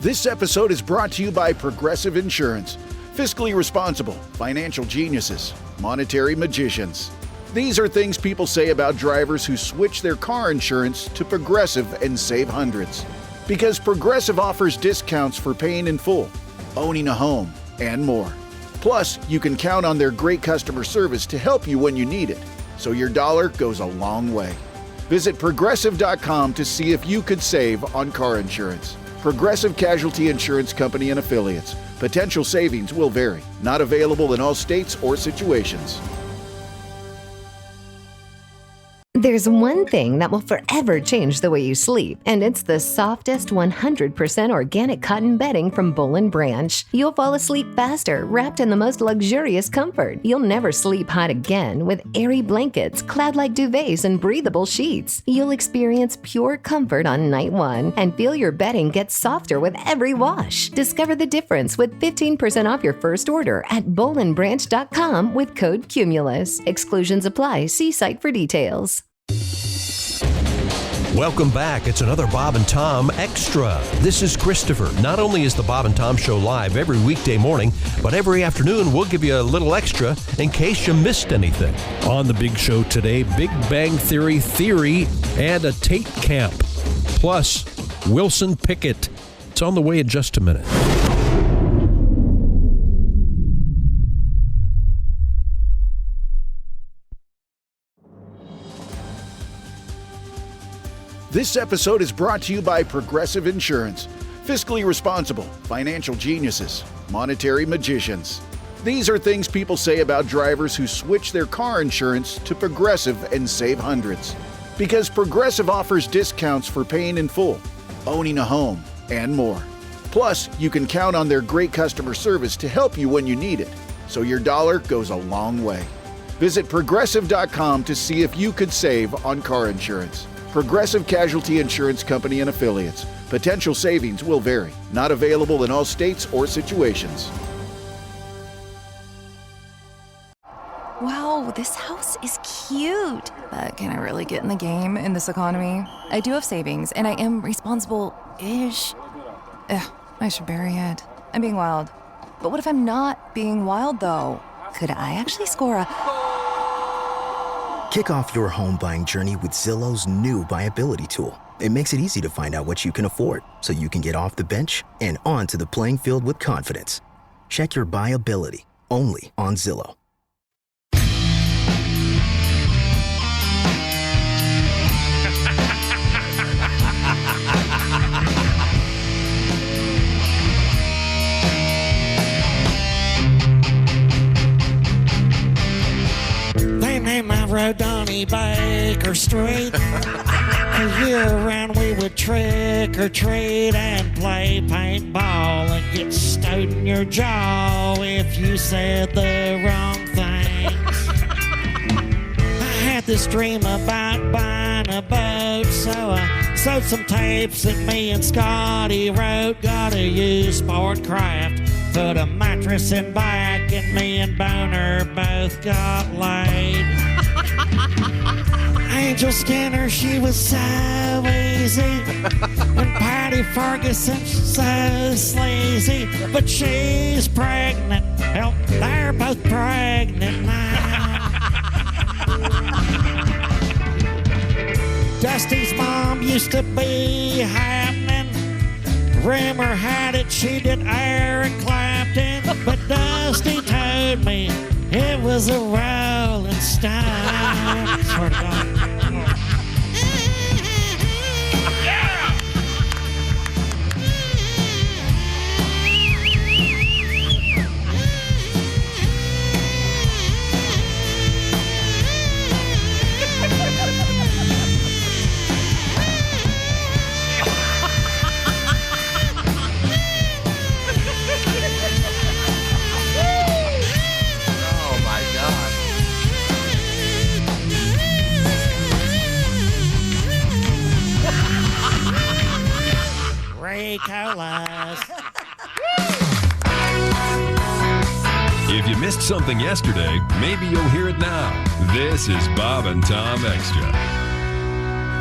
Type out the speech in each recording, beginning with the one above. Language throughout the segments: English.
This episode is brought to you by Progressive Insurance. Fiscally responsible, financial geniuses, monetary magicians. These are things people say about drivers who switch their car insurance to Progressive and save hundreds. Because Progressive offers discounts for paying in full, owning a home, and more. Plus, you can count on their great customer service to help you when you need it, so your dollar goes a long way. Visit Progressive.com to see if you could save on car insurance. Progressive Casualty Insurance Company and Affiliates. Potential savings will vary. Not available in all states or situations. There's one thing that will forever change the way you sleep, and it's the softest 100% organic cotton bedding from Boll & Branch. You'll fall asleep faster, wrapped in the most luxurious comfort. You'll never sleep hot again with airy blankets, cloud-like duvets, and breathable sheets. You'll experience pure comfort on night one and feel your bedding get softer with every wash. Discover the difference with 15% off your first order at bollandbranch.com with code CUMULUS. Exclusions apply. See site for details. Welcome back. It's another Bob and Tom Extra. This is Christopher. Not only is the Bob and Tom Show live every weekday morning, but every afternoon we'll give you a little extra in case you missed anything. On the big show today, Big Bang Theory and a Taint camp. Plus, Wilson Pickett. It's on the way in just a minute. This episode is brought to you by Progressive Insurance. Fiscally responsible, financial geniuses, monetary magicians. These are things people say about drivers who switch their car insurance to Progressive and save hundreds. Because Progressive offers discounts for paying in full, owning a home, and more. Plus, you can count on their great customer service to help you when you need it, so your dollar goes a long way. Visit Progressive.com to see if you could save on car insurance. Progressive Casualty Insurance Company and Affiliates. Potential savings will vary. Not available in all states or situations. Wow, this house is cute. But can I really get in the game in this economy? I do have savings, and I am responsible-ish. Ugh, I should bury it. I'm being wild. But what if I'm not being wild, though? Could I actually score a... Kick off your home buying journey with Zillow's new BuyAbility tool. It makes it easy to find out what you can afford, so you can get off the bench and onto the playing field with confidence. Check your BuyAbility only on Zillow. Name I rode Donnie Baker Street. A year around we would trick or treat and play paintball and get stowed in your jaw if you said the wrong things. I had this dream about buying a boat, so I sewed some tapes that me and Scotty wrote. Gotta use Sportcraft. Put a mattress in back and me and Boner both got laid. Angel Skinner, she was so easy. And Patty Ferguson, so sleazy. But she's pregnant. Hell, they're both pregnant now. Dusty's mom used to be happening. Rumor had it she did Eric Clapton, but Dusty told me it was a Rolling Stone. Swear to God. If you missed something yesterday, maybe you'll hear it now. This is Bob and Tom Extra.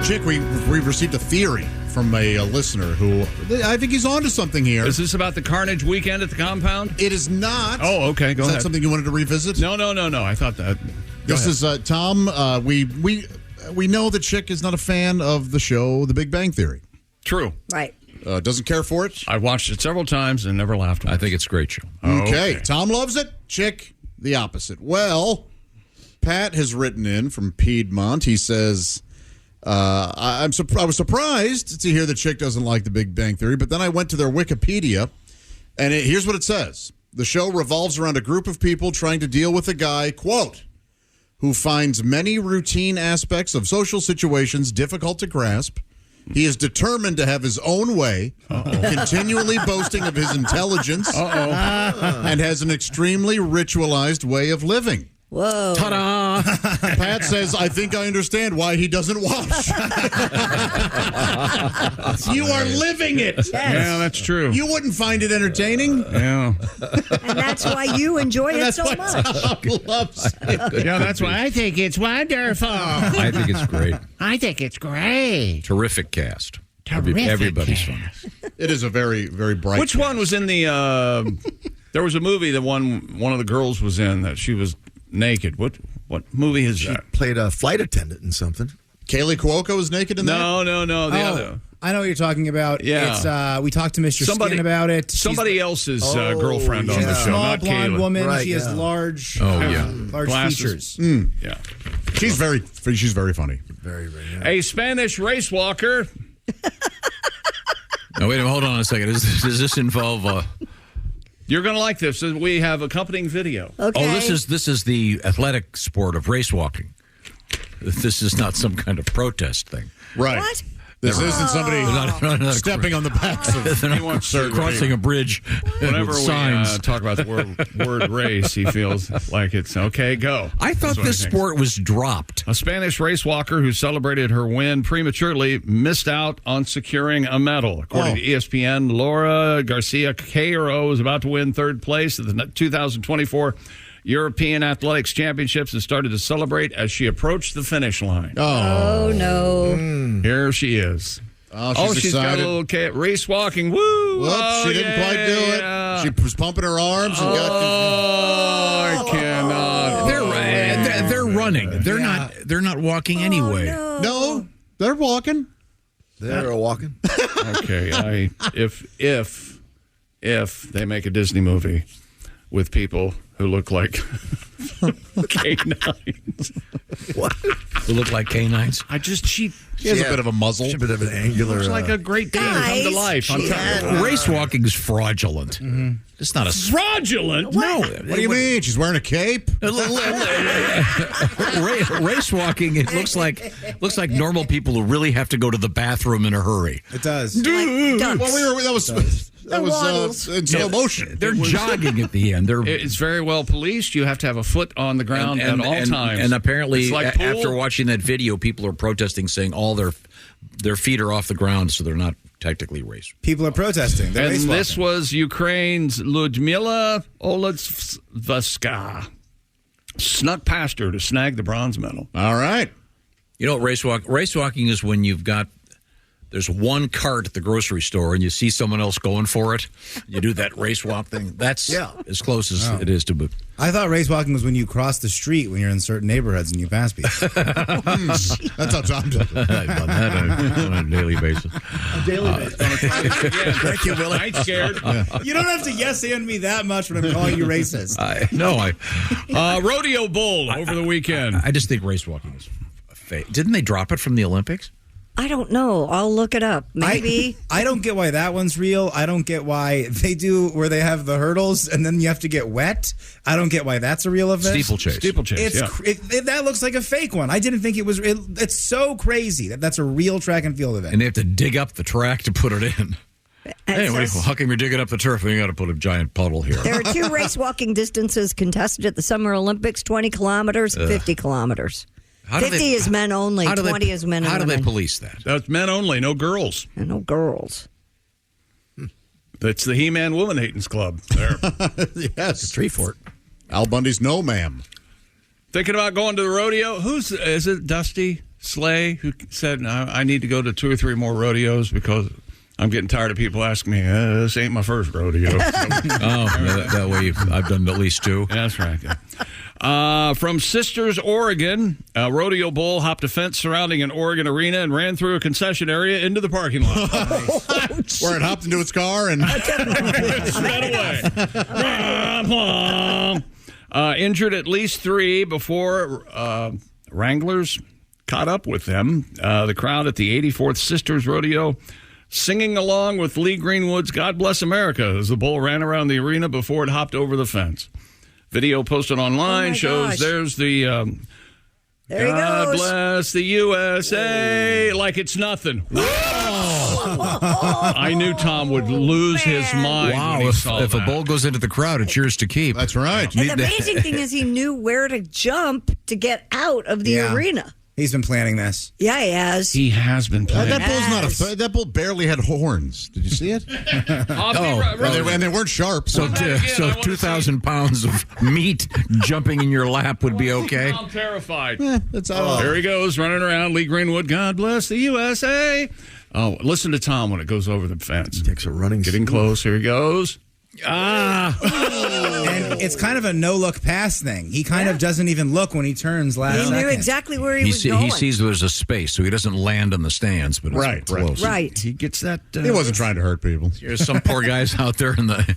Chick, we've received a theory from a listener who I think he's onto something here. Is this about the Carnage weekend at the compound? It is not. Oh, okay. Go ahead. Is that something you wanted to revisit? No. I thought that. This is Tom. We know that Chick is not a fan of the show The Big Bang Theory. True. Right. Doesn't care for it. I've watched it several times and never laughed. I think it's a great show. Okay. Tom loves it. Chick, the opposite. Well, Pat has written in from Piedmont. He says, I was surprised to hear that Chick doesn't like The Big Bang Theory, but then I went to their Wikipedia, and here's what it says. The show revolves around a group of people trying to deal with a guy, quote, who finds many routine aspects of social situations difficult to grasp. He is determined to have his own way, continually boasting of his intelligence, and has an extremely ritualized way of living. Whoa. Ta-da! Pat says, I think I understand why he doesn't watch. You are living it. Yes. Yeah, that's true. You wouldn't find it entertaining. Yeah. And that's why you enjoy it so much. Tom loves it. Yeah, that's why I think it's wonderful. I think it's great. I think it's great. Terrific cast. Terrific Everybody's cast. fun. It is a very, very bright Which one was in the? There was a movie that one of the girls was in that she was naked. What movie is that? Played a flight attendant in something. Kaylee Cuoco is naked in that? No. The other. I know what you're talking about. Yeah. It's, we talked to Mr. Skin about it. Somebody else's girlfriend on She's the a show, small not blonde Kaylee. woman. Right, she has large, large Glasses. features. Yeah. She's very funny. Very, very nice. A Spanish race walker. Now, wait a minute. Hold on a second. Does this involve... You're going to like this. We have accompanying video. Okay. Oh, this is the athletic sport of race walking. This is not some kind of protest thing. Right. What? This isn't somebody Not stepping on the backs of crossing a bridge. Whenever with we signs. talk about the word race, he feels like it's okay, go. I thought this sport was dropped. A Spanish race walker who celebrated her win prematurely missed out on securing a medal. According to ESPN, Laura Garcia Cairo is about to win third place at the 2024 European Athletics Championships and started to celebrate as she approached the finish line. Oh, no. Here she is. She's got excited. a little race walking. Woo! Whoops, she didn't quite do it. She was pumping her arms and I cannot. They're running. They're not walking anyway. No, they're walking. They're walking. Okay, if they make a Disney movie with people who look like canines. What? Who look like canines? She has a bit of a muzzle. A bit of an angular. It's like a Great Dane come to life. Race walking is fraudulent. Mm-hmm. It's not a fraudulent. No. What do you mean? She's wearing a cape. Race walking. It looks like normal people who really have to go to the bathroom in a hurry. It does. That was in slow motion. They're jogging at the end. It's very well policed. You have to have a foot on the ground at all times. And apparently, like after watching that video, people are protesting, saying all their feet are off the ground, so they're not technically race. People are protesting. They're and this was Ukraine's Ludmila Olesvska. Snuck past her to snag the bronze medal. All right. You know, race walking is when there's one cart at the grocery store and you see someone else going for it. You do that race walk thing. That's as close as it is to. I thought race walking was when you cross the street when you're in certain neighborhoods and you pass people. That's how Tom does it. I've done that on a daily basis. Thank you, Willie. I'm scared. You don't have to yes and me that much when I'm calling you racist. Rodeo bull over the weekend. I just think race walking is fake. Didn't they drop it from the Olympics? I don't know. I'll look it up. Maybe. I don't get why that one's real. I don't get why they do where they have the hurdles and then you have to get wet. I don't get why that's a real event. Steeplechase. That looks like a fake one. I didn't think it was. It's so crazy that's a real track and field event. And they have to dig up the track to put it in. Hey, how come you're digging up the turf? We got to put a giant puddle here. There are two race walking distances contested at the Summer Olympics: 20 kilometers, 50 kilometers. 50 is men only, 20 is men and women. How do they police that? That's men only, no girls. And no girls. That's the He-Man Woman Hatens Club there. Yes. Tree fort. Al Bundy's no, ma'am. Thinking about going to the rodeo? Is it Dusty Slay, who said, I need to go to 2 or 3 more rodeos because I'm getting tired of people asking me, this ain't my first rodeo. That way I've done at least 2. That's right. From Sisters, Oregon, a rodeo bull hopped a fence surrounding an Oregon arena and ran through a concession area into the parking lot. Where it hopped into its car and sped away. Injured at least 3 before wranglers caught up with them. The crowd at the 84th Sisters Rodeo singing along with Lee Greenwood's God Bless America as the bull ran around the arena before it hopped over the fence. Video posted online shows there's the there God he goes. Bless the USA like it's nothing. I knew Tom would lose his mind. Wow, when he saw if a that. bull goes into the crowd, it's yours to keep. That's right. And the amazing thing is he knew where to jump to get out of the arena. He's been planning this. Yeah, he has. He has been playing. That bull's not that bull barely had horns. Did you see it? And they weren't sharp. So 2,000 pounds of meat jumping in your lap would be okay. I'm terrified. That's all. There he goes, running around. Lee Greenwood, God bless the USA. Oh, listen to Tom when it goes over the fence. Takes a running. Getting close. Here he goes. And it's kind of a no-look pass thing. He kind of doesn't even look when he turns last He second. knew exactly where he was going. He sees there's a space, so he doesn't land in the stands, but it's close. Right. He gets that. He wasn't trying to hurt people. There's some poor guys out there in the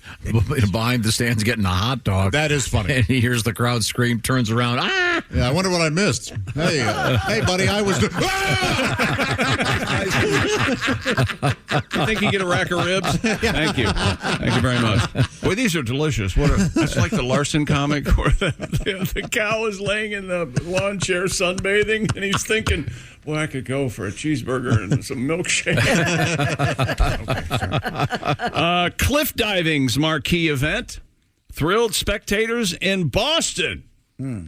behind the stands getting a hot dog. That is funny. And he hears the crowd scream, turns around. Ah! Yeah, I wonder what I missed. Hey, hey, buddy, I was. You think you get a rack of ribs? Thank you. Thank you very much. Boy, these are delicious. That's like the Larson comic where the cow is laying in the lawn chair sunbathing, and he's thinking, boy, I could go for a cheeseburger and some milkshake. Cliff diving's marquee event thrilled spectators in Boston.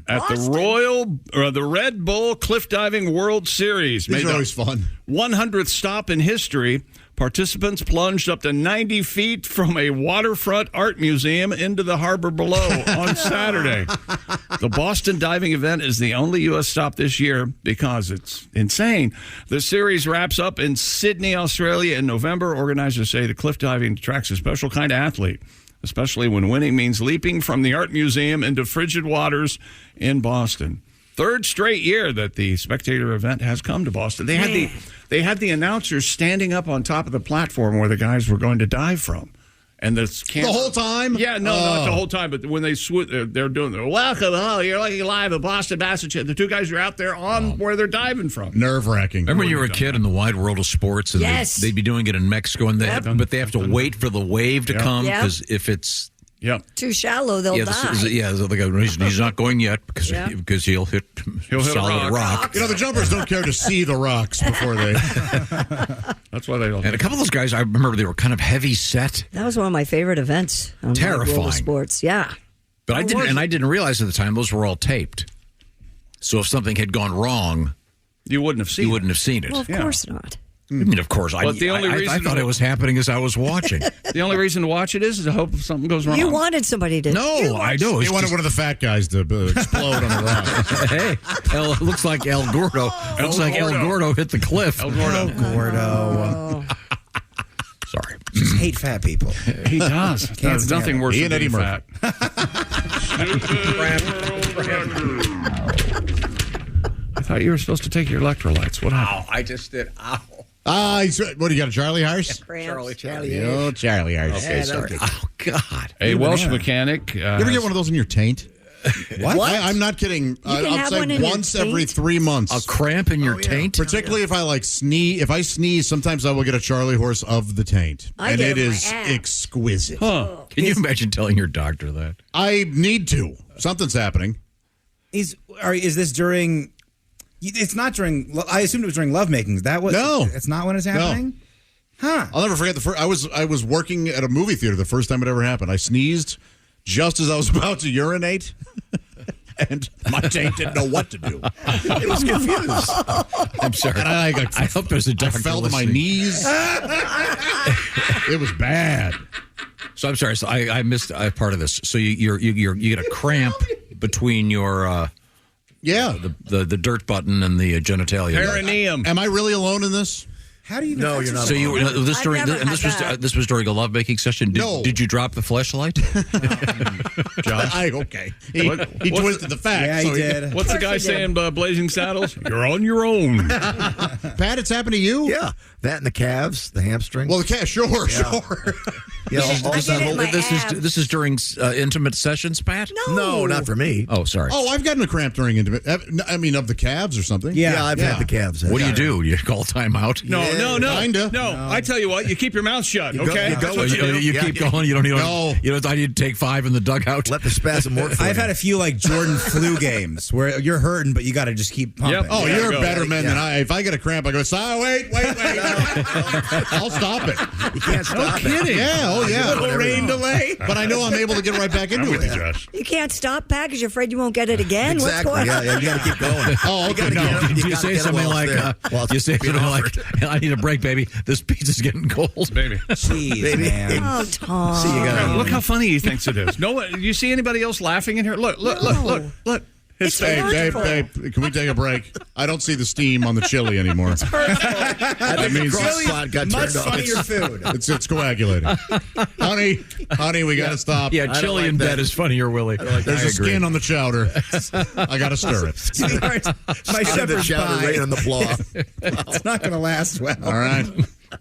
At the Red Bull Cliff Diving World Series. These are always fun. 100th stop in history. Participants plunged up to 90 feet from a waterfront art museum into the harbor below on Saturday. The Boston diving event is the only U.S. stop this year because it's insane. The series wraps up in Sydney, Australia in November. Organizers say the cliff diving attracts a special kind of athlete, especially when winning means leaping from the art museum into frigid waters in Boston. 3rd straight year that the spectator event has come to Boston. They had the announcers standing up on top of the platform where the guys were going to dive from. And the whole time? Yeah, no, not the whole time. But when they're doing the welcome, you're looking live at Boston, Massachusetts. The 2 guys are out there on where they're diving from. Nerve-wracking. Remember when you were a kid in the wide world of sports, and they'd be doing it in Mexico, and but they have to wait for the wave to come because if it's too shallow, they'll die. He's not going yet because he'll hit solid rock. You know, the jumpers don't care to see the rocks before they. That's why they don't. And a couple of those guys, I remember they were kind of heavy set. That was one of my favorite events. Terrifying. Sports, yeah. But I didn't realize at the time those were all taped. So if something had gone wrong, you wouldn't have seen it. Well, of course not. I mean, of course. Well, I thought it was happening as I was watching. The only reason to watch it is to hope something goes wrong. You wanted somebody to. No, I know. You wanted one of the fat guys to explode on the rock. Hey, it looks like El Gordo. El Gordo hit the cliff. El Gordo. Sorry. Just hate fat people. He does. There's nothing worse than being fat. I thought you were supposed to take your electrolytes. What happened? I just did. Ow. What do you got, a Charlie horse? Charlie. Oh, Charlie horse. Okay, sorry. Oh, God. A Welsh mechanic. You ever get one of those in your taint? What? I'm not kidding. I'll say once every 3 months. A cramp in your taint? Particularly if I sneeze. If I sneeze, sometimes I will get a Charlie horse of the taint. And it is exquisite. Huh. Can you imagine telling your doctor that? I need to. Something's happening. Is this during... It's not during... I assumed it was during lovemaking. No. It's not when it's happening? No. Huh. I'll never forget the first... I was working at a movie theater the first time it ever happened. I sneezed just as I was about to urinate. And my taint didn't know what to do. It was confused. I'm sorry. And I hope there's a doctor I fell to my listening. knees. It was bad. So I'm sorry. So I missed part of this. So you get a cramp between your Yeah. The dirt button and the genitalia. Perineum. Am I really alone in this? How do you No, you're not. So this was during a lovemaking session. No. Did you drop the fleshlight? Josh? Okay. He twisted the facts. Yeah, he did. What's the guy saying, Blazing Saddles? You're on your own. Pat, it's happened to you? Yeah, that and the calves, the hamstring. Well, the calf, sure. Yeah, This is during intimate sessions, Pat? No, not for me. Oh, sorry. Oh, I've gotten a cramp during intimate. I mean, of the calves or something. Yeah, I've had the calves. What do you do? You call timeout? No. Kinda. No, I tell you what, you keep your mouth shut, You okay? You keep going. You don't. I need to take 5 in the dugout. Let the spasm work for I've you. had a few like Jordan flu games where you're hurting, but you got to just keep pumping. Yep. Oh, Yeah, you're go. a better man than I. If I get a cramp, I go, wait. I'll stop it. You can't stop it. Yeah, oh yeah. Little rain delay. But I know I'm able to get right back into it. Josh. You can't stop, Pat, because you're afraid you won't get it again. Exactly. What's going on? Yeah, you got to keep going. Oh, okay. No. You say something like, I need a break, baby. This pizza's getting cold. Baby. Jeez, man. Oh, Tom. See, you got Look how funny he thinks it is. No, you see anybody else laughing in here? Look. His face. Babe, can we take a break? I don't see the steam on the chili anymore. That means cross slot got Much turned off. funnier food. it's coagulating. Honey, we got to stop. Yeah, chili in bed is funnier, Willie. There's a skin on the chowder. I got to stir it. Sweetheart, my Under the shepherd's chowder pie. right on the floor. It's not going to last well. All right.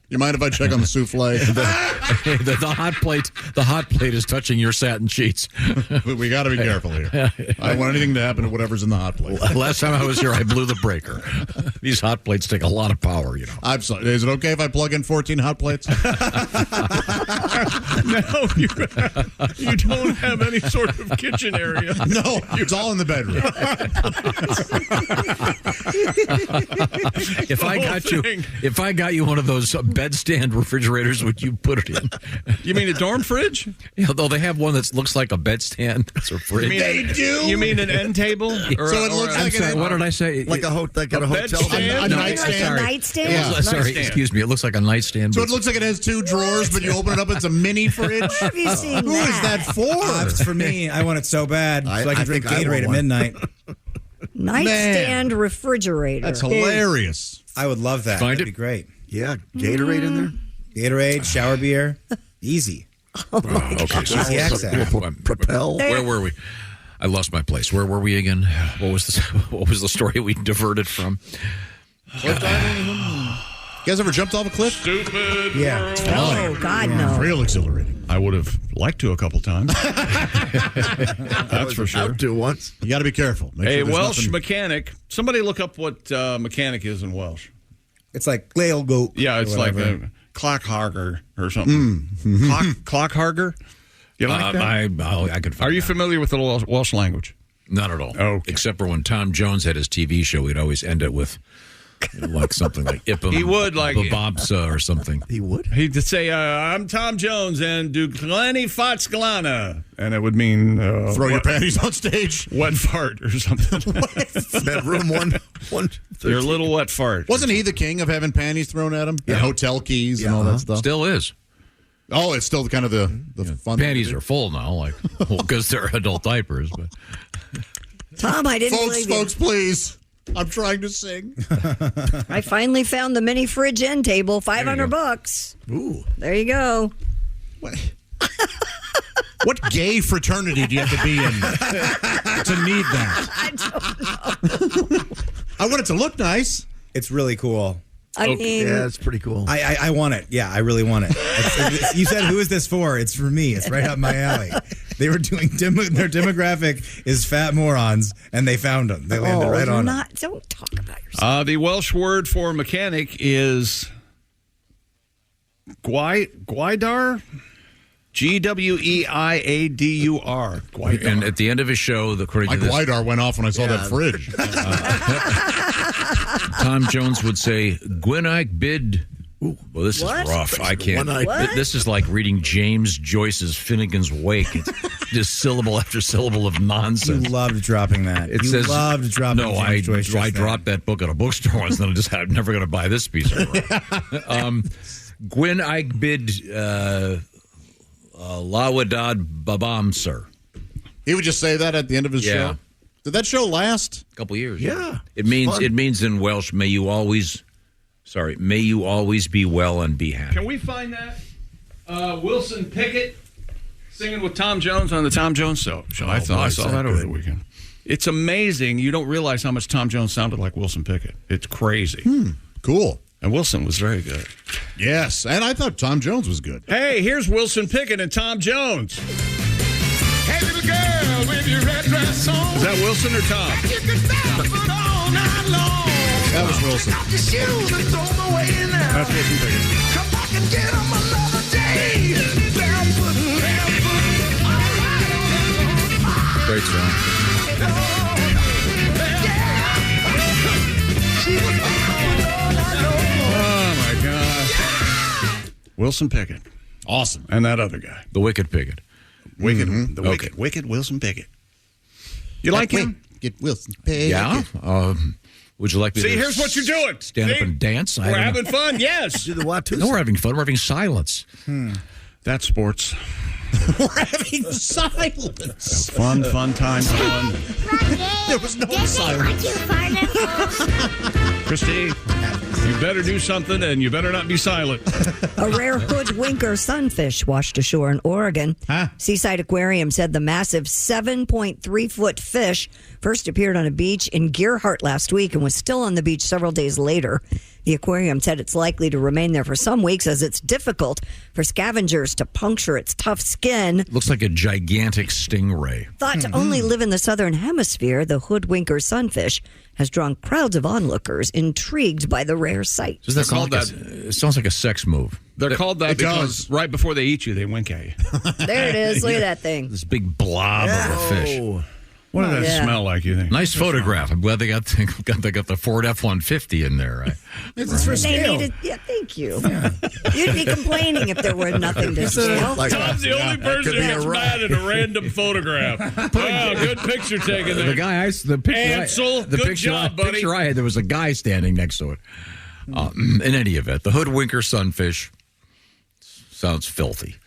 You mind if I check on the souffle? the hot plate. The hot plate is touching your satin sheets. We got to be careful here. I don't want anything to happen to whatever's in the hot plate. Last time I was here, I blew the breaker. These hot plates take a lot of power, you know. I'm sorry. Is it okay if I plug in 14 hot plates? No, you don't have any sort of kitchen area. No, it's all in the bedroom. If I got you one of those bedstand refrigerators, would you put it in? You mean a dorm fridge? Yeah, though they have one that looks like a bedstand. It's a fridge. You mean an end table? So it looks like what did I say? Like a hotel. A nightstand. Nightstand? Yeah, sorry, excuse me. It looks like a nightstand. So it looks like it has 2 drawers, but you open it up, it's a mini fridge. Where have you seen Who is that for? It's for me. I want it so bad, so I can drink think I Gatorade want at one. midnight. Nightstand refrigerator. That's hilarious. I would love that. That'd be great. Yeah, Gatorade in there. Gatorade, shower beer, easy. Okay, so Easy access. Propel. where were we? I lost my place. Where were we again? What was the story we diverted from? You guys ever jumped off a cliff? Stupid. Yeah. world. Oh, God, no. Real exhilarating. I would have liked to a couple times. That's for sure. Out to once. You got to be careful. Make A sure there's Welsh nothing- mechanic. Somebody look up what mechanic is in Welsh. It's like Glail Goat. Yeah, it's like a clockharger or something. Clockharger? You like that? I could. Are you familiar with the Welsh language? Not at all. Okay. Except for when Tom Jones had his TV show, he'd always end it with like something like Ipum. He would, like- Bababsa or something. He would. He'd say, I'm Tom Jones and do Glenny Fatsglana. And it would mean... Throw your panties on stage. Wet fart or something. Bedroom one. Your little wet fart. Wasn't he the king of having panties thrown at him? Yeah. And hotel keys and all that stuff? Still is. Oh, it's still kind of the fun. Panties are full now, like because they're adult diapers. But Tom, I didn't believe you. Folks, please. I'm trying to sing. I finally found the mini fridge end table, $500. Ooh. There you go. What gay fraternity do you have to be in to need that? I don't know. I want it to look nice. It's really cool. I mean, Yeah, it's pretty cool. I want it. Yeah, I really want it. You said, who is this for? It's for me. It's right up my alley. They were doing their demographic is fat morons, and they found them. They landed right on them. Don't talk about yourself. The Welsh word for mechanic is Gwaedar. Gweidar. and at the end of his show, according My to this, Glidar went off when I saw that fridge. Tom Jones would say, Gwynaig bid. Ooh, well, this What? is rough. I can't. What? This is like reading James Joyce's Finnegan's Wake. It's just syllable after syllable of You nonsense. loved dropping that. It you says, loved dropping No, James Joyce just I then. dropped that book at a bookstore once, and then I'm never going to buy this piece of work. Gwynaig bid Lawadad Babam, sir. He would just say that at the end of his show. Did that show last? A couple years. Yeah. It means in Welsh, may you always be well and be happy. Can we find that? Wilson Pickett singing with Tom Jones on the Tom Jones show. I saw that over the weekend. It's amazing. You don't realize how much Tom Jones sounded like Wilson Pickett. It's crazy. Cool. And Wilson was very good. Yes, and I thought Tom Jones was good. Hey, here's Wilson Pickett and Tom Jones. Hey, little girl with your red dress on. Is that Wilson or Tom? You can dance all night long. That was Wilson. Off your shoes and throw them away now. That's Wilson Pickett. Come back and get them another day. Barefoot, all right. Great song. Oh, my gosh. Wilson Pickett. Awesome. And that other guy. The Wicked Pickett. Wicked Wilson Pickett. You like him? Get Wilson Pickett. Yeah. Would you like me to here's what you're doing. Stand up and dance? We're having fun, yes. Do the Watusi. No, we're having fun. We're having silence. That's sports. We're having silence. Fun time. Fun. There was no silence. Christy, you better do something and you better not be silent. A rare hoodwinker sunfish washed ashore in Oregon. Seaside Aquarium said the massive 7.3-foot fish first appeared on a beach in Gerhardt last week and was still on the beach several days later. The aquarium said it's likely to remain there for some weeks as it's difficult for scavengers to puncture its tough skin. Looks like a gigantic stingray. Thought to only live in the southern hemisphere, the hoodwinker sunfish has drawn crowds of onlookers intrigued by the rare sight. It sounds like a sex move. They're called that because right before they eat you, they wink at you. There it is. Look at that thing. This big blob of a fish. What does that smell like, you think? Nice photograph. I'm glad they got the Ford F-150 in there. Right? It's for scale. Thank you. Yeah. You'd be complaining if there were nothing to scale. Tom's the only person who gets mad at a random photograph. Wow, good picture taken there. The guy, Ansel, good job, buddy. The picture I had, there was a guy standing next to it. In any event, the hoodwinker sunfish sounds filthy.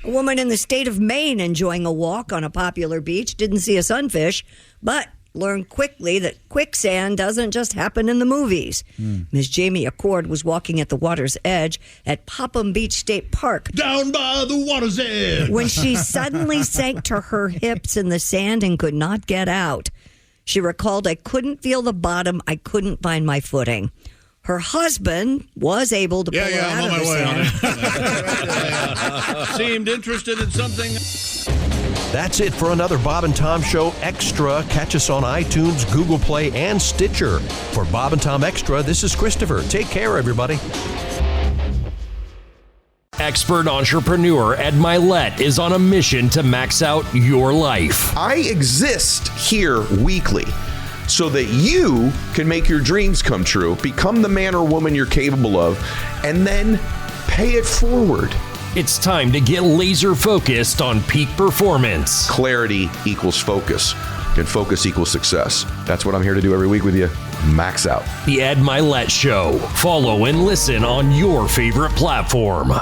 A woman in the state of Maine enjoying a walk on a popular beach didn't see a sunfish, but learned quickly that quicksand doesn't just happen in the movies. Ms. Jamie Accord was walking at the water's edge at Popham Beach State Park. Down by the water's edge. When she suddenly sank to her hips in the sand and could not get out. She recalled, "I couldn't feel the bottom. I couldn't find my footing." Her husband was able to pull her out of the sand. Seemed interested in something. That's it for another Bob and Tom Show Extra. Catch us on iTunes, Google Play, and Stitcher. For Bob and Tom Extra, this is Christopher. Take care, everybody. Expert entrepreneur Ed Milet is on a mission to max out your life. I exist here weekly so that you can make your dreams come true, become the man or woman you're capable of, and then pay it forward. It's time to get laser focused on peak performance. Clarity equals focus, and focus equals success. That's what I'm here to do every week with you. Max out. The Ed Milet Show. Follow and listen on your favorite platform.